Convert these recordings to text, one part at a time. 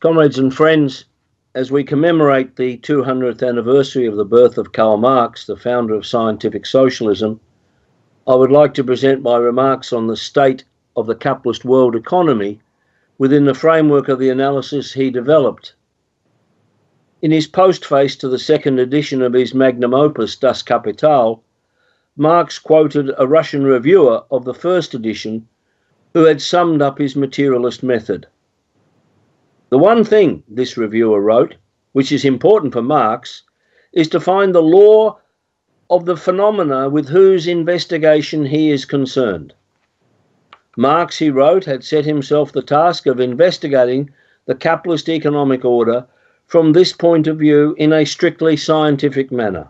Comrades and friends, as we commemorate the 200th anniversary of the birth of Karl Marx, the founder of scientific socialism, I would like to present my remarks on the state of the capitalist world economy within the framework of the analysis he developed. In his postface to the second edition of his magnum opus, Das Kapital, Marx quoted a Russian reviewer of the first edition who had summed up his materialist method. The one thing, this reviewer wrote, which is important for Marx, is to find the law of the phenomena with whose investigation he is concerned. Marx, he wrote, had set himself the task of investigating the capitalist economic order from this point of view in a strictly scientific manner.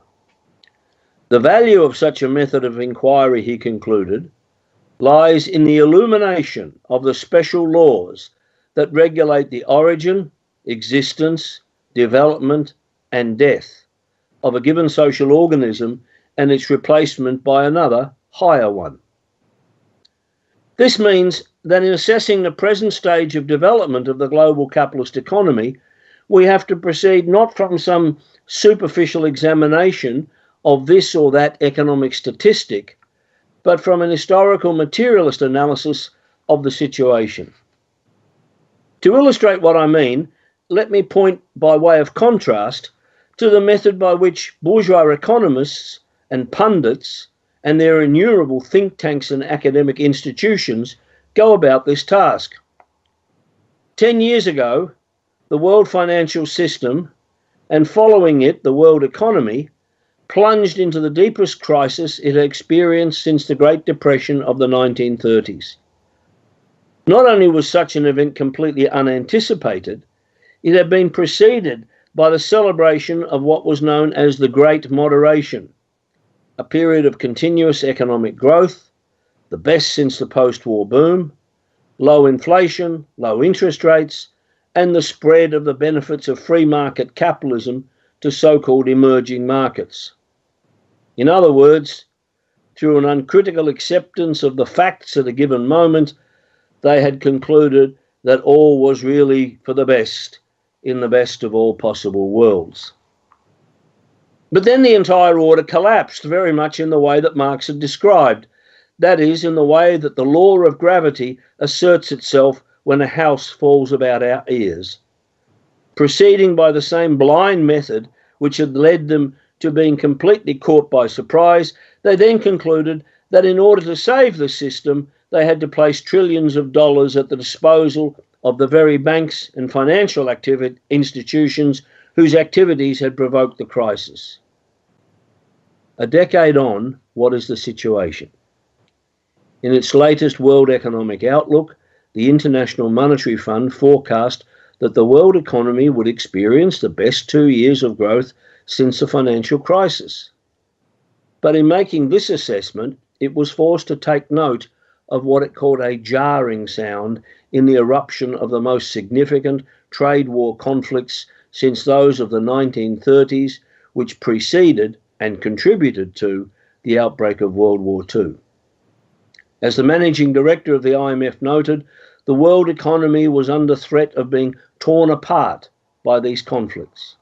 The value of such a method of inquiry, he concluded, lies in the illumination of the special laws that regulate the origin, existence, development, and death of a given social organism and its replacement by another, higher one. This means that in assessing the present stage of development of the global capitalist economy, we have to proceed not from some superficial examination of this or that economic statistic, but from an historical materialist analysis of the situation. To illustrate what I mean, let me point by way of contrast to the method by which bourgeois economists and pundits and their innumerable think tanks and academic institutions go about this task. 10 years ago, the world financial system, and following it, the world economy, plunged into the deepest crisis it had experienced since the Great Depression of the 1930s. Not only was such an event completely unanticipated, it had been preceded by the celebration of what was known as the Great Moderation, a period of continuous economic growth, the best since the post-war boom, low inflation, low interest rates, and the spread of the benefits of free market capitalism to so-called emerging markets. In other words, through an uncritical acceptance of the facts at a given moment, they had concluded that all was really for the best in the best of all possible worlds. But then the entire order collapsed very much in the way that Marx had described, that is, in the way that the law of gravity asserts itself when a house falls about our ears. Proceeding by the same blind method which had led them to being completely caught by surprise, they then concluded that in order to save the system, they had to place trillions of dollars at the disposal of the very banks and financial institutions whose activities had provoked the crisis. A decade on, what is the situation? In its latest World Economic Outlook, the International Monetary Fund forecast that the world economy would experience the best 2 years of growth since the financial crisis. But in making this assessment, it was forced to take note of what it called a jarring sound in the eruption of the most significant trade war conflicts since those of the 1930s, which preceded and contributed to the outbreak of World War II. As the managing director of the IMF noted, the world economy was under threat of being torn apart by these conflicts.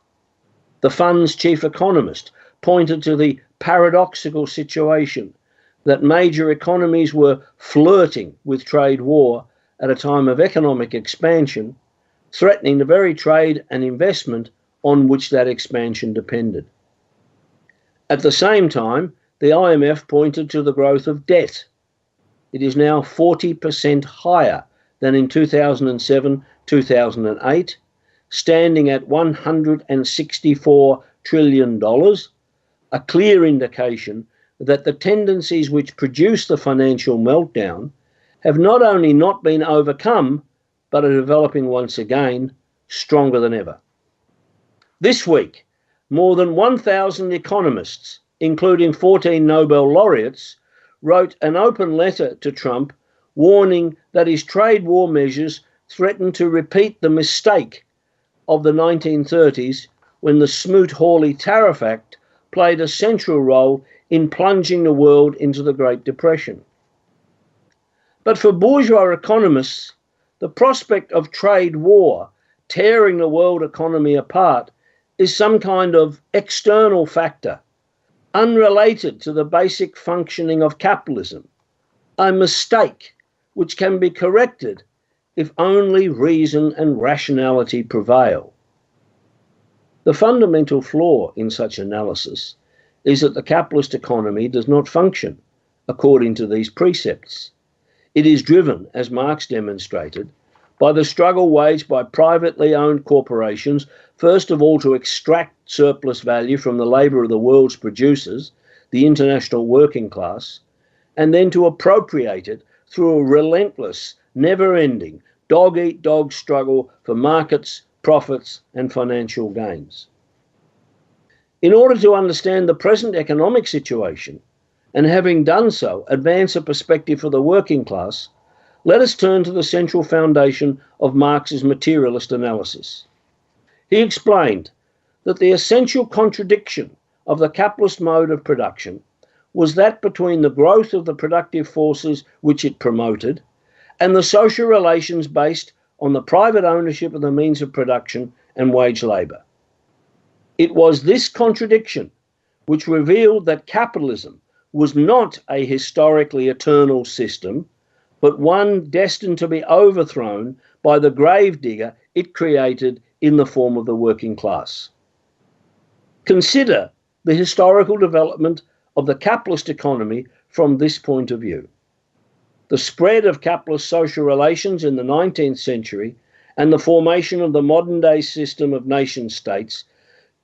The fund's chief economist pointed to the paradoxical situation that major economies were flirting with trade war at a time of economic expansion, threatening the very trade and investment on which that expansion depended. At the same time, the IMF pointed to the growth of debt. It is now 40% higher than in 2007-2008, standing at $164 trillion, a clear indication that the tendencies which produce the financial meltdown have not only not been overcome, but are developing once again stronger than ever. This week, more than 1,000 economists, including 14 Nobel laureates, wrote an open letter to Trump warning that his trade war measures threaten to repeat the mistake of the 1930s when the Smoot-Hawley Tariff Act played a central role in plunging the world into the Great Depression. But for bourgeois economists, the prospect of trade war tearing the world economy apart is some kind of external factor, unrelated to the basic functioning of capitalism, a mistake which can be corrected if only reason and rationality prevail. The fundamental flaw in such analysis is that the capitalist economy does not function according to these precepts. It is driven, as Marx demonstrated, by the struggle waged by privately owned corporations, first of all to extract surplus value from the labour of the world's producers, the international working class, and then to appropriate it through a relentless, never-ending, dog-eat-dog struggle for markets, profits, and financial gains. In order to understand the present economic situation, and having done so, advance a perspective for the working class, let us turn to the central foundation of Marx's materialist analysis. He explained that the essential contradiction of the capitalist mode of production was that between the growth of the productive forces which it promoted and the social relations based on the private ownership of the means of production and wage labour. It was this contradiction which revealed that capitalism was not a historically eternal system, but one destined to be overthrown by the gravedigger it created in the form of the working class. Consider the historical development of the capitalist economy from this point of view. The spread of capitalist social relations in the 19th century and the formation of the modern-day system of nation-states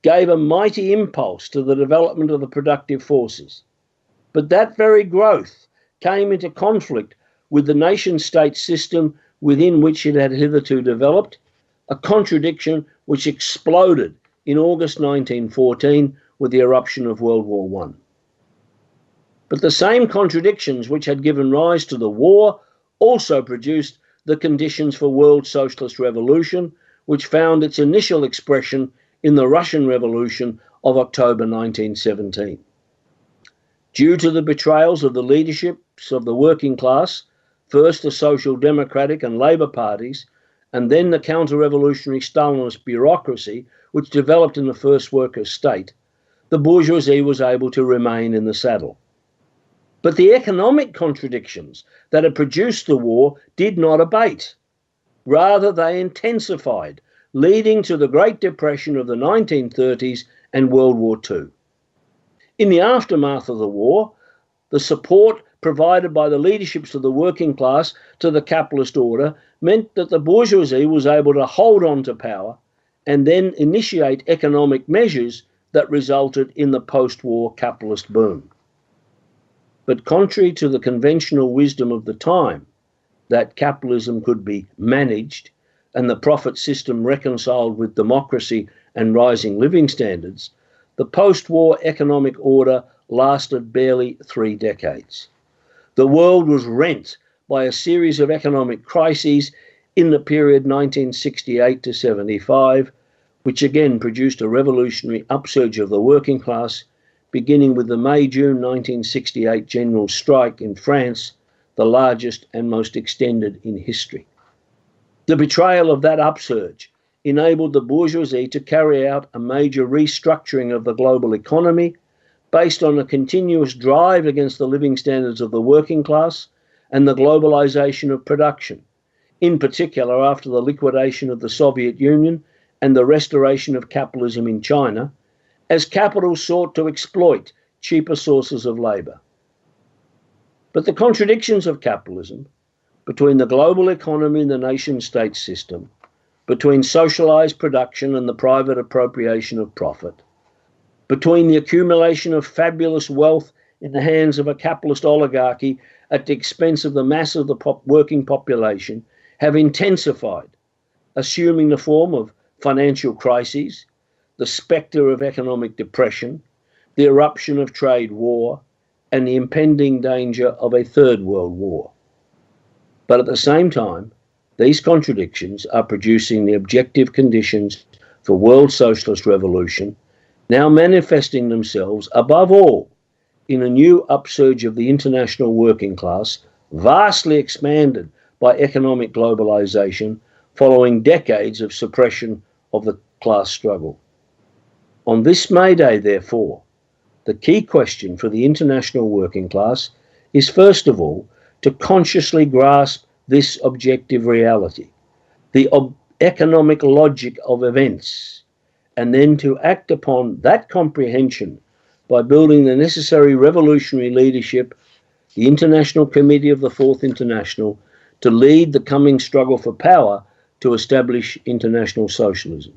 gave a mighty impulse to the development of the productive forces. But that very growth came into conflict with the nation-state system within which it had hitherto developed, a contradiction which exploded in August 1914 with the eruption of World War I. But the same contradictions which had given rise to the war also produced the conditions for world socialist revolution, which found its initial expression in the Russian Revolution of October 1917. Due to the betrayals of the leaderships of the working class, first the Social Democratic and Labour parties, and then the counter-revolutionary Stalinist bureaucracy, which developed in the first workers' state, the bourgeoisie was able to remain in the saddle. But the economic contradictions that had produced the war did not abate. Rather, they intensified, leading to the Great Depression of the 1930s and World War II. In the aftermath of the war, the support provided by the leaderships of the working class to the capitalist order meant that the bourgeoisie was able to hold on to power and then initiate economic measures that resulted in the post-war capitalist boom. But contrary to the conventional wisdom of the time, that capitalism could be managed and the profit system reconciled with democracy and rising living standards, the post-war economic order lasted barely 3 decades. The world was rent by a series of economic crises in the period 1968 to 75, which again produced a revolutionary upsurge of the working class, beginning with the May-June 1968 general strike in France, the largest and most extended in history. The betrayal of that upsurge enabled the bourgeoisie to carry out a major restructuring of the global economy based on a continuous drive against the living standards of the working class and the globalization of production, in particular after the liquidation of the Soviet Union and the restoration of capitalism in China, as capital sought to exploit cheaper sources of labour. But the contradictions of capitalism between the global economy and the nation-state system, between socialised production and the private appropriation of profit, between the accumulation of fabulous wealth in the hands of a capitalist oligarchy at the expense of the mass of the working population, have intensified, assuming the form of financial crises, the spectre of economic depression, the eruption of trade war, and the impending danger of a third world war. But at the same time, these contradictions are producing the objective conditions for world socialist revolution, now manifesting themselves above all in a new upsurge of the international working class, vastly expanded by economic globalization, following decades of suppression of the class struggle. On this May Day, therefore, the key question for the international working class is, first of all, to consciously grasp this objective reality, the economic logic of events, and then to act upon that comprehension by building the necessary revolutionary leadership, the International Committee of the Fourth International, to lead the coming struggle for power to establish international socialism.